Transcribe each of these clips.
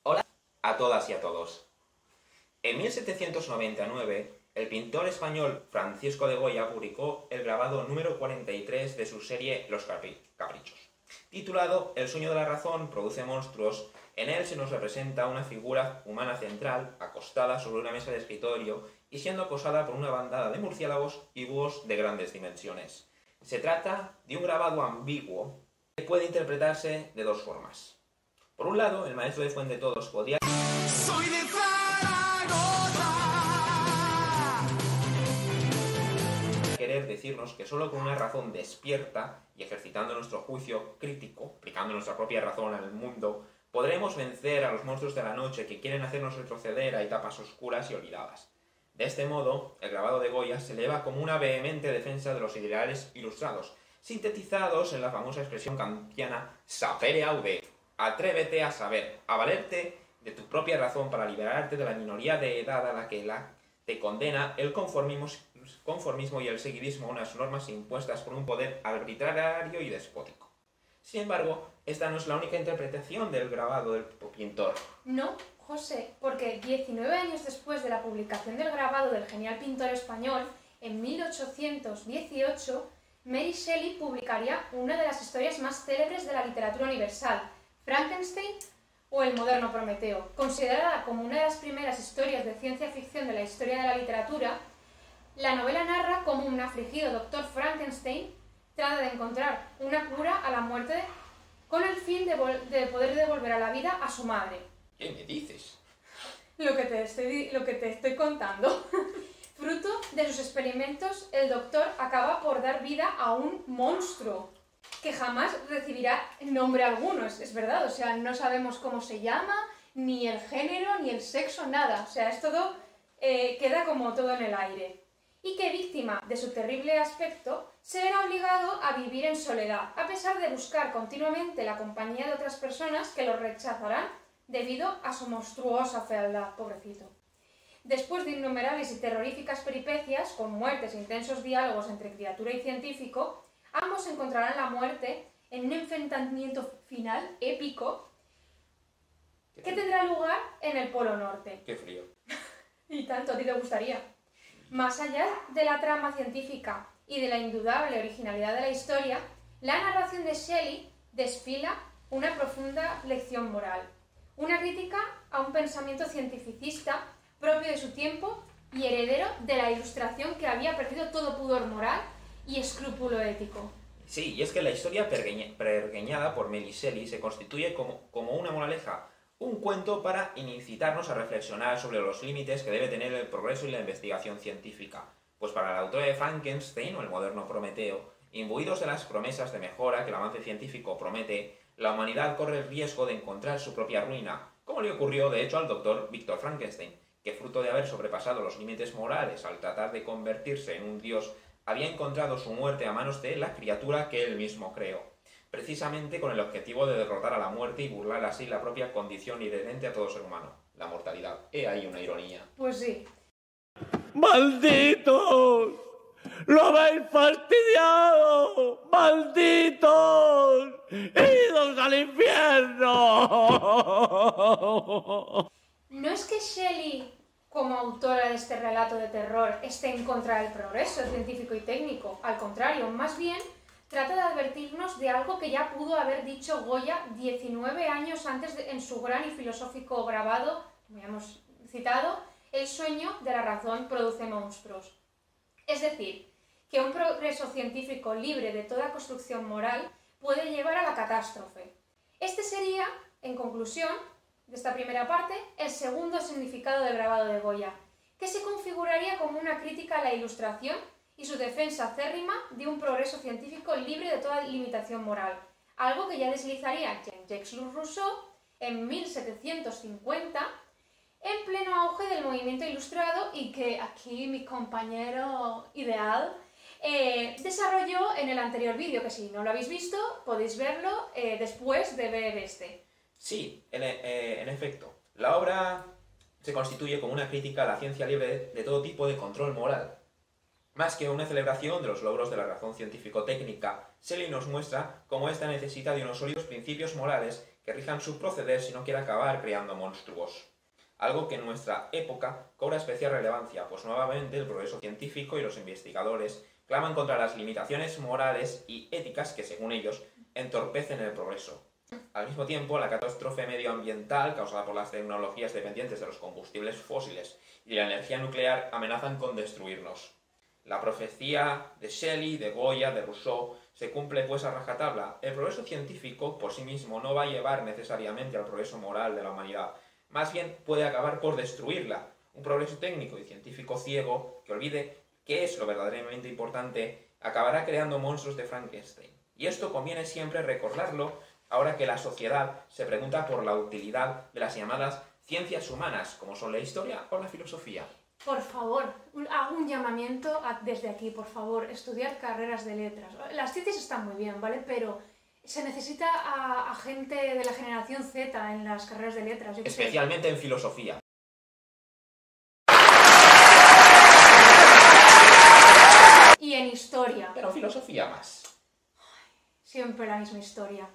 Hola a todas y a todos. En 1799, el pintor español Francisco de Goya publicó el grabado número 43 de su serie Los Caprichos. Titulado El sueño de la razón produce monstruos, en él se nos representa una figura humana central, acostada sobre una mesa de escritorio y siendo acosada por una bandada de murciélagos y búhos de grandes dimensiones. Se trata de un grabado ambiguo que puede interpretarse de dos formas. Por un lado, el maestro de Fuendetodos podría ¡Soy de Zaragoza! querer decirnos que solo con una razón despierta y ejercitando nuestro juicio crítico, aplicando nuestra propia razón al mundo, podremos vencer a los monstruos de la noche que quieren hacernos retroceder a etapas oscuras y olvidadas. De este modo, el grabado de Goya se eleva como una vehemente defensa de los ideales ilustrados, sintetizados en la famosa expresión kantiana sapere aude. Atrévete a saber, a valerte de tu propia razón para liberarte de la minoría de edad a la que te condena el conformismo y el seguidismo a unas normas impuestas por un poder arbitrario y despótico. Sin embargo, esta no es la única interpretación del grabado del pintor. No, José, porque 19 años después de la publicación del grabado del genial pintor español, en 1818, Mary Shelley publicaría una de las historias más célebres de la literatura universal, Frankenstein o el moderno Prometeo. Considerada como una de las primeras historias de ciencia ficción de la historia de la literatura, la novela narra cómo un afligido doctor Frankenstein trata de encontrar una cura a la muerte con el fin de poder devolver a la vida a su madre. ¿Qué me dices? Lo que te estoy contando. Fruto de sus experimentos, el doctor acaba por dar vida a un monstruo que jamás recibirá nombre alguno, es verdad, o sea, no sabemos cómo se llama, ni el género, ni el sexo, nada, o sea, es todo, queda como todo en el aire. Y que víctima de su terrible aspecto, se verá obligado a vivir en soledad, a pesar de buscar continuamente la compañía de otras personas que lo rechazarán debido a su monstruosa fealdad, pobrecito. Después de innumerables y terroríficas peripecias, con muertes e intensos diálogos entre criatura y científico, ambos encontrarán la muerte en un enfrentamiento final épico que tendrá lugar en el Polo Norte. ¡Qué frío! Y tanto, a ti te gustaría. Más allá de la trama científica y de la indudable originalidad de la historia, la narración de Shelley desfila una profunda lección moral, una crítica a un pensamiento cientificista propio de su tiempo y heredero de la Ilustración que había perdido todo pudor moral y escrúpulo ético. Sí, y es que la historia pergeñada por Mary Shelley se constituye como una moraleja, un cuento para incitarnos a reflexionar sobre los límites que debe tener el progreso y la investigación científica. Pues para la autora de Frankenstein o el moderno Prometeo, imbuidos de las promesas de mejora que el avance científico promete, la humanidad corre el riesgo de encontrar su propia ruina, como le ocurrió de hecho al doctor Víctor Frankenstein, que fruto de haber sobrepasado los límites morales al tratar de convertirse en un dios, había encontrado su muerte a manos de la criatura que él mismo creó, precisamente con el objetivo de derrotar a la muerte y burlar así la propia condición inherente a todo ser humano, la mortalidad. He ahí una ironía. Pues sí. ¡Malditos! ¡Lo habéis fastidiado! ¡Malditos! ¡Idos al infierno! No es que Shelley, como autora de este relato de terror, esté en contra del progreso científico y técnico. Al contrario, más bien trata de advertirnos de algo que ya pudo haber dicho Goya 19 años antes en su gran y filosófico grabado, como ya hemos citado, El sueño de la razón produce monstruos. Es decir, que un progreso científico libre de toda construcción moral puede llevar a la catástrofe. Este sería, en conclusión de esta primera parte, el segundo significado del grabado de Goya, que se configuraría como una crítica a la Ilustración y su defensa acérrima de un progreso científico libre de toda limitación moral, algo que ya deslizaría Jean-Jacques Rousseau en 1750, en pleno auge del movimiento ilustrado y que aquí mi compañero ideal desarrolló en el anterior vídeo, que si no lo habéis visto podéis verlo después de ver este. Sí, en efecto, la obra se constituye como una crítica a la ciencia libre de todo tipo de control moral. Más que una celebración de los logros de la razón científico-técnica, Shelley nos muestra cómo ésta necesita de unos sólidos principios morales que rijan su proceder si no quiere acabar creando monstruos. Algo que en nuestra época cobra especial relevancia, pues nuevamente el progreso científico y los investigadores claman contra las limitaciones morales y éticas que, según ellos, entorpecen el progreso. Al mismo tiempo, la catástrofe medioambiental causada por las tecnologías dependientes de los combustibles fósiles y la energía nuclear amenazan con destruirnos. La profecía de Shelley, de Goya, de Rousseau se cumple pues a rajatabla. El progreso científico por sí mismo no va a llevar necesariamente al progreso moral de la humanidad, más bien puede acabar por destruirla. Un progreso técnico y científico ciego que olvide qué es lo verdaderamente importante acabará creando monstruos de Frankenstein. Y esto conviene siempre recordarlo ahora que la sociedad se pregunta por la utilidad de las llamadas ciencias humanas, como son la historia o la filosofía. Por favor, hago un llamamiento desde aquí, por favor, estudiar carreras de letras. Las ciencias están muy bien, ¿vale? Pero se necesita a gente de la generación Z en las carreras de letras. Especialmente en filosofía. Y en historia. Pero filosofía más. Siempre la misma historia.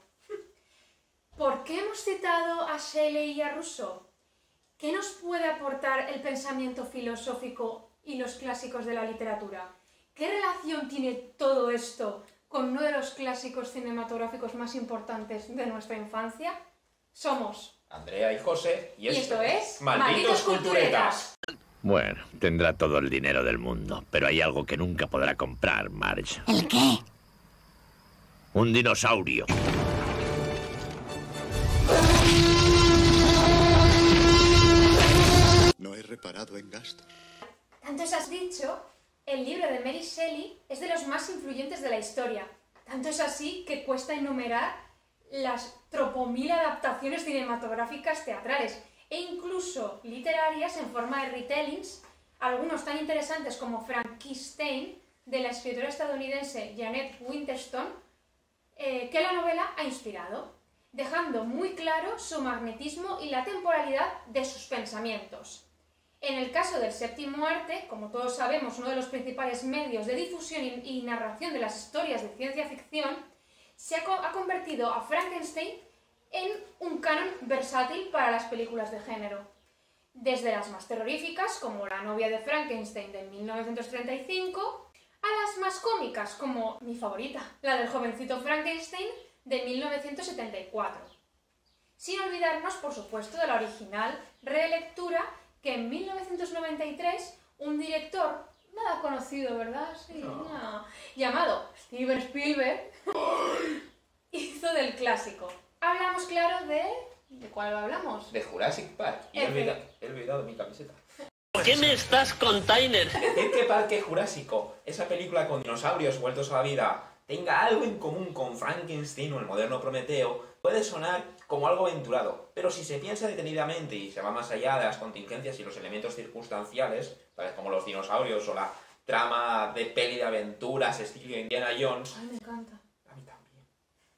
¿Por qué hemos citado a Shelley y a Rousseau? ¿Qué nos puede aportar el pensamiento filosófico y los clásicos de la literatura? ¿Qué relación tiene todo esto con uno de los clásicos cinematográficos más importantes de nuestra infancia? Somos Andrea y José, y esto es Malditos Culturetas. Bueno, tendrá todo el dinero del mundo, pero hay algo que nunca podrá comprar, Marge. ¿El qué? Un dinosaurio. No he reparado en gastos. Tanto has dicho, el libro de Mary Shelley es de los más influyentes de la historia. Tanto es así que cuesta enumerar las tropomil adaptaciones cinematográficas teatrales e incluso literarias en forma de retellings, algunos tan interesantes como Frankenstein, de la escritora estadounidense Jeanette Winterson, que la novela ha inspirado, dejando muy claro su magnetismo y la temporalidad de sus pensamientos. En el caso del séptimo arte, como todos sabemos, uno de los principales medios de difusión y narración de las historias de ciencia ficción, se ha convertido a Frankenstein en un canon versátil para las películas de género. Desde las más terroríficas, como La novia de Frankenstein de 1935, a las más cómicas, como mi favorita, la del jovencito Frankenstein de 1974. Sin olvidarnos, por supuesto, de la original relectura que en 1993 un director nada conocido, ¿verdad? Sí, no. Llamado Steven Spielberg hizo del clásico. Hablamos, claro, de... ¿De cuál hablamos? De Jurassic Park. Y he olvidado mi camiseta. ¿Qué me estás container? Decir que Parque Jurásico, esa película con dinosaurios vueltos a la vida, tenga algo en común con Frankenstein o el moderno Prometeo, puede sonar como algo aventurado, pero si se piensa detenidamente y se va más allá de las contingencias y los elementos circunstanciales, tales como los dinosaurios o la trama de peli de aventuras estilo Indiana Jones... Ay, me encanta. A mí también.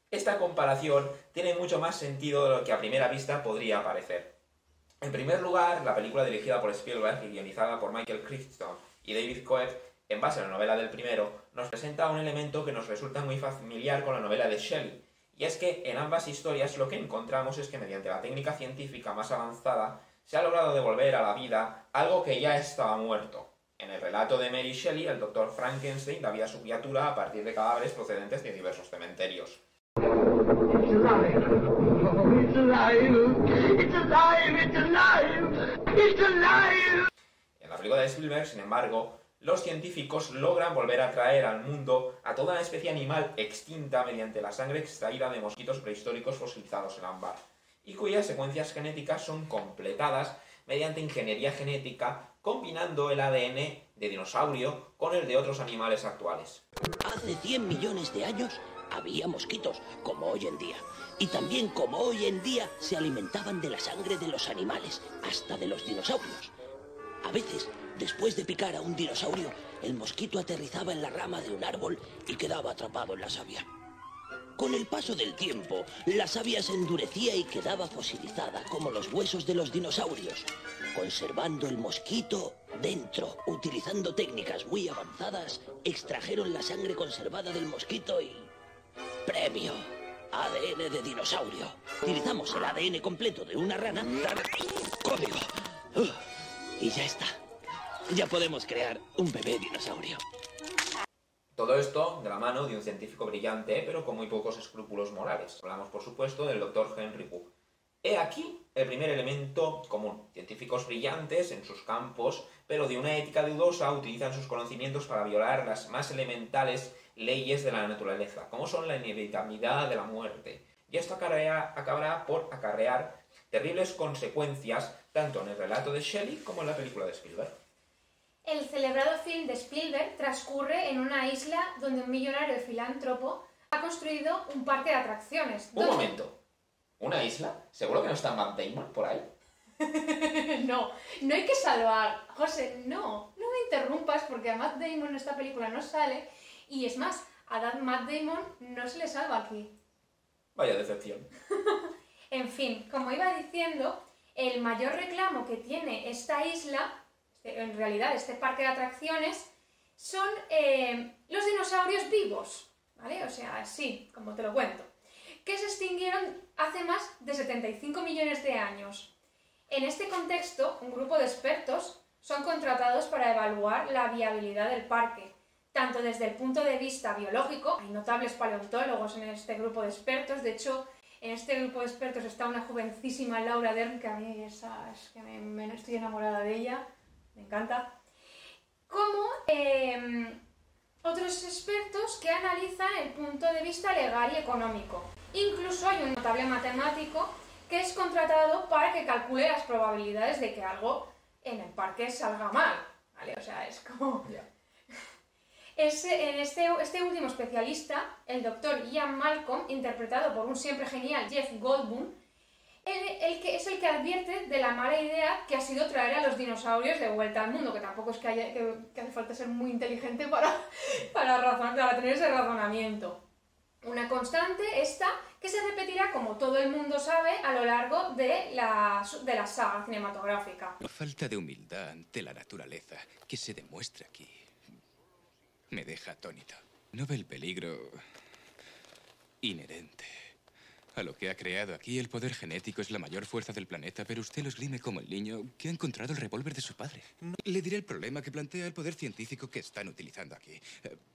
Esta comparación tiene mucho más sentido de lo que a primera vista podría parecer. En primer lugar, la película dirigida por Spielberg y guionizada por Michael Crichton y David Coeb, en base a la novela del primero, nos presenta un elemento que nos resulta muy familiar con la novela de Shelley, y es que en ambas historias lo que encontramos es que mediante la técnica científica más avanzada se ha logrado devolver a la vida algo que ya estaba muerto. En el relato de Mary Shelley, el doctor Frankenstein da vida a su criatura a partir de cadáveres procedentes de diversos cementerios. En la película de Spielberg, sin embargo, los científicos logran volver a traer al mundo a toda una especie animal extinta mediante la sangre extraída de mosquitos prehistóricos fosilizados en ámbar, y cuyas secuencias genéticas son completadas mediante ingeniería genética, combinando el ADN de dinosaurio con el de otros animales actuales. Hace 100 millones de años había mosquitos, como hoy en día. Y también, como hoy en día, se alimentaban de la sangre de los animales, hasta de los dinosaurios. A veces, después de picar a un dinosaurio, el mosquito aterrizaba en la rama de un árbol y quedaba atrapado en la savia. Con el paso del tiempo, la savia se endurecía y quedaba fosilizada, como los huesos de los dinosaurios, conservando el mosquito dentro. Utilizando técnicas muy avanzadas, extrajeron la sangre conservada del mosquito y... ¡premio! ADN de dinosaurio. Utilizamos el ADN completo de una rana, dar código. Y ya está. Ya podemos crear un bebé dinosaurio. Todo esto de la mano de un científico brillante, pero con muy pocos escrúpulos morales. Hablamos, por supuesto, del Dr. Henry Wu. He aquí el primer elemento común. Científicos brillantes en sus campos, pero de una ética dudosa, utilizan sus conocimientos para violar las más elementales leyes de la naturaleza, como son la inevitabilidad de la muerte. Y esto acabará por acarrear terribles consecuencias, tanto en el relato de Shelley como en la película de Spielberg. El celebrado film de Spielberg transcurre en una isla donde un millonario filántropo ha construido un parque de atracciones. Un momento. ¿Una isla? ¿Seguro que no está Matt Damon por ahí? No hay que salvar. José, no me interrumpas porque a Matt Damon en esta película no sale y es más, a Matt Damon no se le salva aquí. Vaya decepción. En fin, como iba diciendo, el mayor reclamo que tiene esta isla, en realidad este parque de atracciones, son los dinosaurios vivos, ¿vale? O sea, sí, como te lo cuento, que se extinguieron hace más de 75 millones de años. En este contexto, un grupo de expertos son contratados para evaluar la viabilidad del parque, tanto desde el punto de vista biológico, hay notables paleontólogos en este grupo de expertos, de hecho, en este grupo de expertos está una jovencísima Laura Dern, que a mí es que me estoy enamorada de ella, me encanta, como otros expertos que analizan el punto de vista legal y económico. Incluso hay un notable matemático que es contratado para que calcule las probabilidades de que algo en el parque salga mal, ¿vale? O sea, es como... Ya. Este último especialista, el Dr. Ian Malcolm, interpretado por un siempre genial Jeff Goldblum, es el que advierte de la mala idea que ha sido traer a los dinosaurios de vuelta al mundo, que tampoco es que hace falta ser muy inteligente para tener ese razonamiento. Una constante esta que se repetirá, como todo el mundo sabe, a lo largo de la saga cinematográfica. La falta de humildad ante la naturaleza que se demuestra aquí me deja atónito. No ve el peligro inherente a lo que ha creado aquí. El poder genético es la mayor fuerza del planeta, pero usted lo esgrime como el niño que ha encontrado el revólver de su padre. Le diré el problema que plantea el poder científico que están utilizando aquí.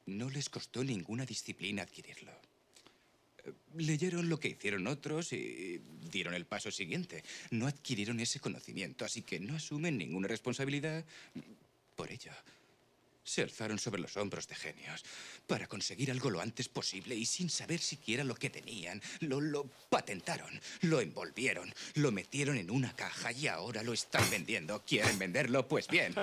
No les costó ninguna disciplina adquirirlo. Leyeron lo que hicieron otros y dieron el paso siguiente. No adquirieron ese conocimiento, así que no asumen ninguna responsabilidad por ello. Se alzaron sobre los hombros de genios para conseguir algo lo antes posible y sin saber siquiera lo que tenían, lo patentaron, lo envolvieron, lo metieron en una caja y ahora lo están vendiendo. ¿Quieren venderlo? Pues bien.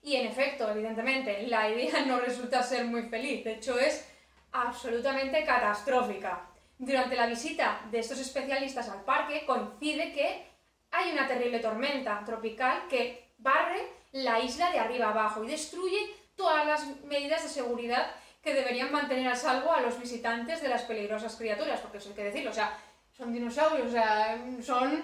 Y en efecto, evidentemente, la idea no resulta ser muy feliz. De hecho, es absolutamente catastrófica. Durante la visita de estos especialistas al parque coincide que hay una terrible tormenta tropical que barre la isla de arriba abajo y destruye todas las medidas de seguridad que deberían mantener a salvo a los visitantes de las peligrosas criaturas, porque eso hay que decirlo, o sea, son dinosaurios, o sea, son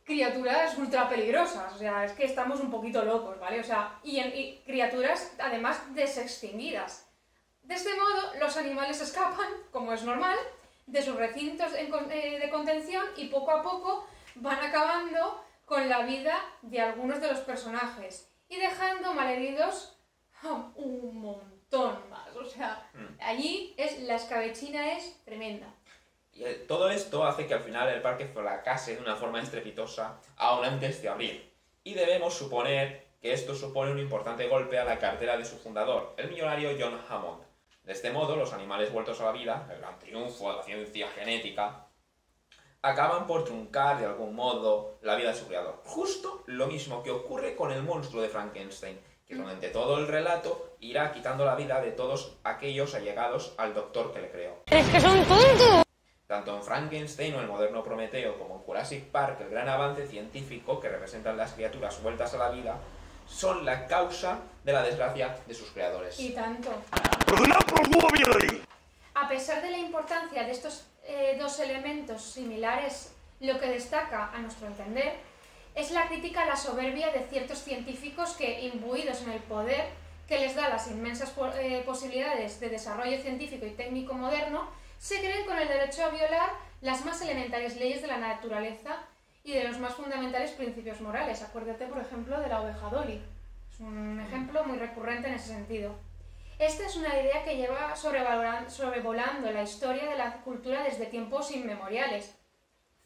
criaturas ultra peligrosas, o sea, es que estamos un poquito locos, ¿vale? O sea, y criaturas además desextinguidas. De este modo, los animales escapan, como es normal, de sus recintos de contención y poco a poco van acabando con la vida de algunos de los personajes y dejando malheridos un montón más. O sea, allí la escabechina es tremenda. Y todo esto hace que al final el parque fracase de una forma estrepitosa aún antes de abrir. Y debemos suponer que esto supone un importante golpe a la cartera de su fundador, el millonario John Hammond. De este modo, los animales vueltos a la vida, el gran triunfo de la ciencia genética, acaban por truncar de algún modo la vida de su creador. Justo lo mismo que ocurre con el monstruo de Frankenstein, que durante todo el relato irá quitando la vida de todos aquellos allegados al doctor que le creó. ¡Es que son tontos! Tanto en Frankenstein o el moderno Prometeo como en Jurassic Park, el gran avance científico que representan las criaturas vueltas a la vida son la causa de la desgracia de sus creadores. Y tanto. A pesar de la importancia de estos dos elementos similares, lo que destaca, a nuestro entender, es la crítica a la soberbia de ciertos científicos que, imbuidos en el poder que les da las inmensas posibilidades de desarrollo científico y técnico moderno, se creen con el derecho a violar las más elementales leyes de la naturaleza y de los más fundamentales principios morales. Acuérdate, por ejemplo, de la oveja Dolly. Es un ejemplo muy recurrente en ese sentido. Esta es una idea que lleva sobrevolando la historia de la cultura desde tiempos inmemoriales.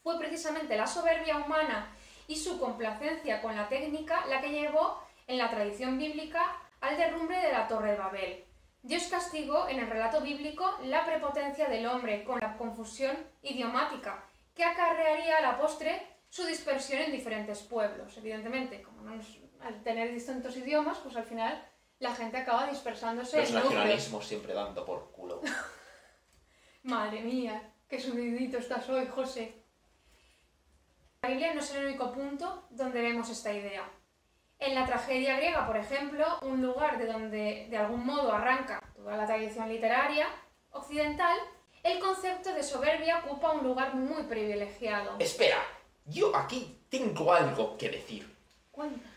Fue precisamente la soberbia humana y su complacencia con la técnica la que llevó, en la tradición bíblica, al derrumbe de la Torre de Babel. Dios castigó en el relato bíblico la prepotencia del hombre con la confusión idiomática, que acarrearía a la postre su dispersión en diferentes pueblos. Evidentemente, al tener distintos idiomas, pues al final la gente acaba dispersándose. Los nacionalismos siempre dando por culo. Madre mía, qué subidito estás hoy, José. La Biblia no es el único punto donde vemos esta idea. En la tragedia griega, por ejemplo, un lugar de donde de algún modo arranca toda la tradición literaria occidental, el concepto de soberbia ocupa un lugar muy privilegiado. Espera, yo aquí tengo algo que decir. Cuenta.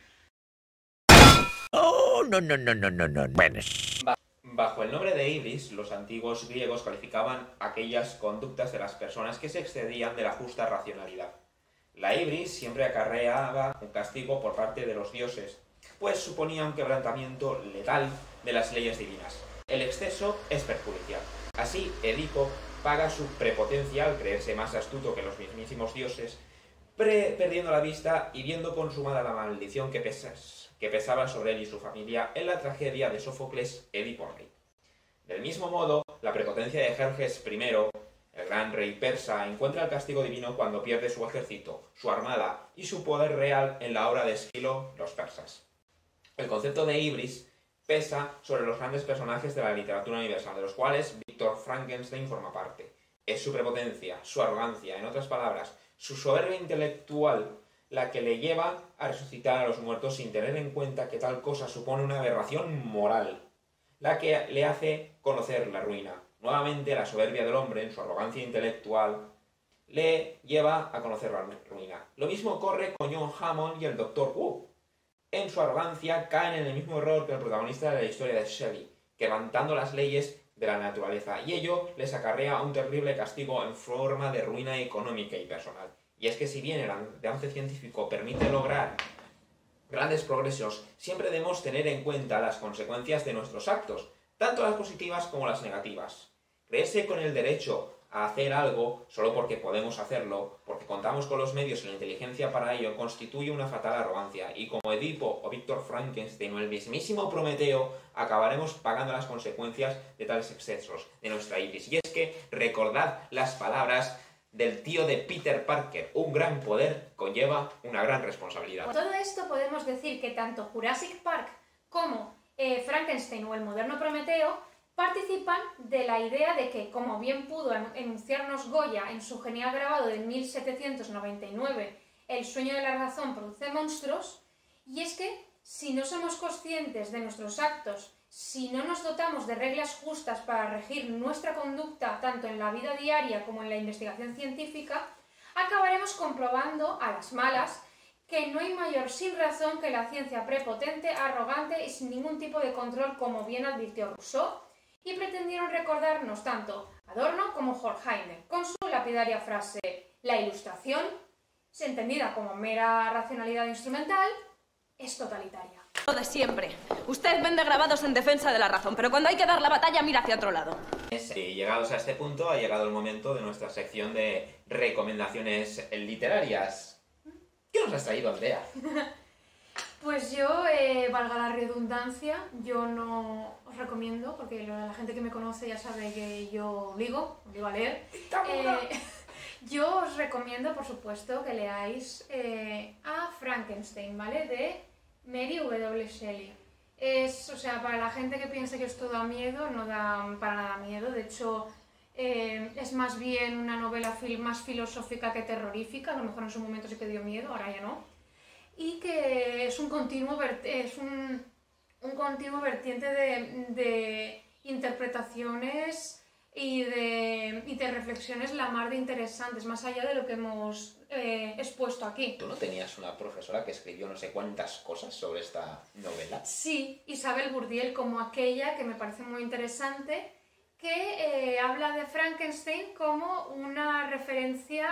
Oh, no. Bueno, Bajo el nombre de Ibris, los antiguos griegos calificaban aquellas conductas de las personas que se excedían de la justa racionalidad. La ibris siempre acarreaba un castigo por parte de los dioses, pues suponía un quebrantamiento letal de las leyes divinas. El exceso es perjudicial. Así, Edipo paga su prepotencia al creerse más astuto que los mismísimos dioses, perdiendo la vista y viendo consumada la maldición que pesaba sobre él y su familia en la tragedia de Sófocles, Edipo Rey. Del mismo modo, la prepotencia de Jerjes I, el gran rey persa, encuentra el castigo divino cuando pierde su ejército, su armada y su poder real en la obra de Esquilo, los persas. El concepto de ibris pesa sobre los grandes personajes de la literatura universal, de los cuales Víctor Frankenstein forma parte. Es su prepotencia, su arrogancia, en otras palabras, su soberbia intelectual, la que le lleva a resucitar a los muertos sin tener en cuenta que tal cosa supone una aberración moral, la que le hace conocer la ruina. Nuevamente, la soberbia del hombre, en su arrogancia intelectual, le lleva a conocer la ruina. Lo mismo ocurre con John Hammond y el Dr. Wu. En su arrogancia caen en el mismo error que el protagonista de la historia de Shelley, quebrantando las leyes de la naturaleza, y ello les acarrea un terrible castigo en forma de ruina económica y personal. Y es que si bien el avance científico permite lograr grandes progresos, siempre debemos tener en cuenta las consecuencias de nuestros actos, tanto las positivas como las negativas. Creerse con el derecho a hacer algo solo porque podemos hacerlo, porque contamos con los medios y la inteligencia para ello, constituye una fatal arrogancia, y como Edipo o Víctor Frankenstein o el mismísimo Prometeo, acabaremos pagando las consecuencias de tales excesos de nuestra ibris. Y es que recordad las palabras del tío de Peter Parker: un gran poder conlleva una gran responsabilidad. Con todo esto podemos decir que tanto Jurassic Park como Frankenstein o el moderno Prometeo participan de la idea de que, como bien pudo enunciarnos Goya en su genial grabado de 1799, el sueño de la razón produce monstruos, y es que si no somos conscientes de nuestros actos, si no nos dotamos de reglas justas para regir nuestra conducta tanto en la vida diaria como en la investigación científica, acabaremos comprobando a las malas que no hay mayor sin razón que la ciencia prepotente, arrogante y sin ningún tipo de control, como bien advirtió Rousseau, y pretendieron recordarnos tanto Adorno como Horkheimer, con su lapidaria frase: la ilustración, entendida como mera racionalidad instrumental, es totalitaria. Lo de siempre. Usted vende grabados en defensa de la razón, pero cuando hay que dar la batalla mira hacia otro lado. Y llegados a este punto, ha llegado el momento de nuestra sección de recomendaciones literarias. ¿Qué nos has traído, Andrea? Pues yo, valga la redundancia, yo no os recomiendo, porque la gente que me conoce ya sabe que yo obligo a leer. Yo os recomiendo, por supuesto, que leáis a Frankenstein, ¿vale? De Mary W. Shelley. O sea, para la gente que piense que esto da miedo, no da para nada miedo. De hecho, es más bien una novela más filosófica que terrorífica. A lo mejor en su momento sí que dio miedo, ahora ya no. Y que es un continuo vertiente de interpretaciones y de reflexiones la mar de interesantes, más allá de lo que hemos expuesto aquí. ¿Tú no tenías una profesora que escribió no sé cuántas cosas sobre esta novela? Sí, Isabel Bourdiel, como aquella que me parece muy interesante, que habla de Frankenstein como una referencia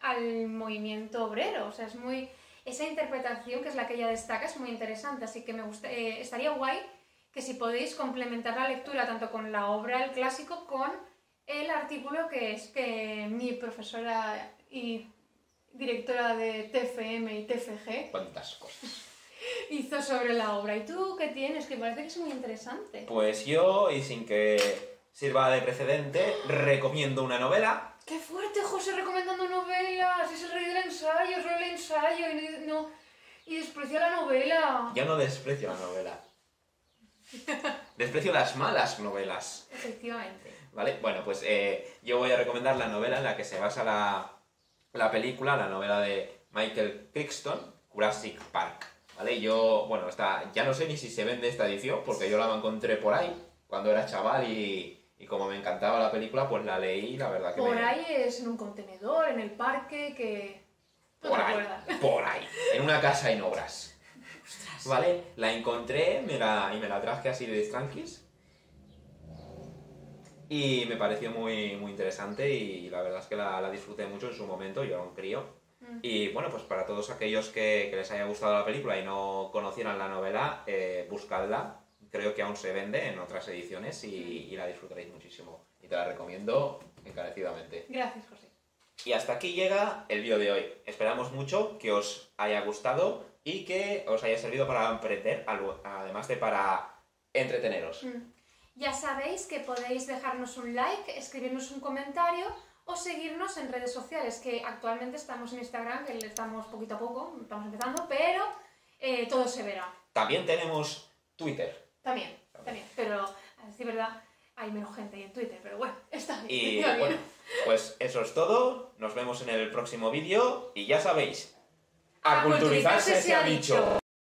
al movimiento obrero. O sea, es muy... Esa interpretación, que es la que ella destaca, es muy interesante, así que me gusta, estaría guay que si podéis complementar la lectura tanto con la obra, el clásico, con el artículo que mi profesora y directora de TFM y TFG Cuántas cosas. hizo sobre la obra. ¿Y tú qué tienes? Que parece que es muy interesante. Pues yo, y sin que sirva de precedente, recomiendo una novela. ¡Qué fuerte, José, recomendando novelas! Es el rey del ensayo, solo el ensayo y desprecia la novela. Yo no desprecio la novela. Desprecio las malas novelas. Efectivamente. ¿Vale? Bueno, pues yo voy a recomendar la novela en la que se basa la película, la novela de Michael Crichton, Jurassic Park. ¿Vale? Yo, bueno, ya no sé ni si se vende esta edición, porque yo la encontré por ahí cuando era chaval y como me encantaba la película, pues la leí, la verdad que Por ahí es en un contenedor, en el parque, que... ¿No te acuerdas? Por ahí, en una casa en obras. ¿Vale? La encontré y me la traje así de tranquis. Y me pareció muy, muy interesante y la verdad es que la disfruté mucho en su momento, yo era un crío. Y bueno, pues para todos aquellos que les haya gustado la película y no conocieran la novela, buscadla. Creo que aún se vende en otras ediciones y la disfrutaréis muchísimo. Y te la recomiendo encarecidamente. Gracias, José. Y hasta aquí llega el vídeo de hoy. Esperamos mucho que os haya gustado y que os haya servido para aprender, además de para entreteneros. Ya sabéis que podéis dejarnos un like, escribirnos un comentario o seguirnos en redes sociales, que actualmente estamos en Instagram, que estamos poquito a poco, estamos empezando, pero todo se verá. También tenemos Twitter. También. Pero, a decir verdad, hay menos gente ahí en Twitter, pero bueno, está bien. Y está bien. bueno, pues eso es todo. Nos vemos en el próximo vídeo y ya sabéis, a culturizarse se ha dicho.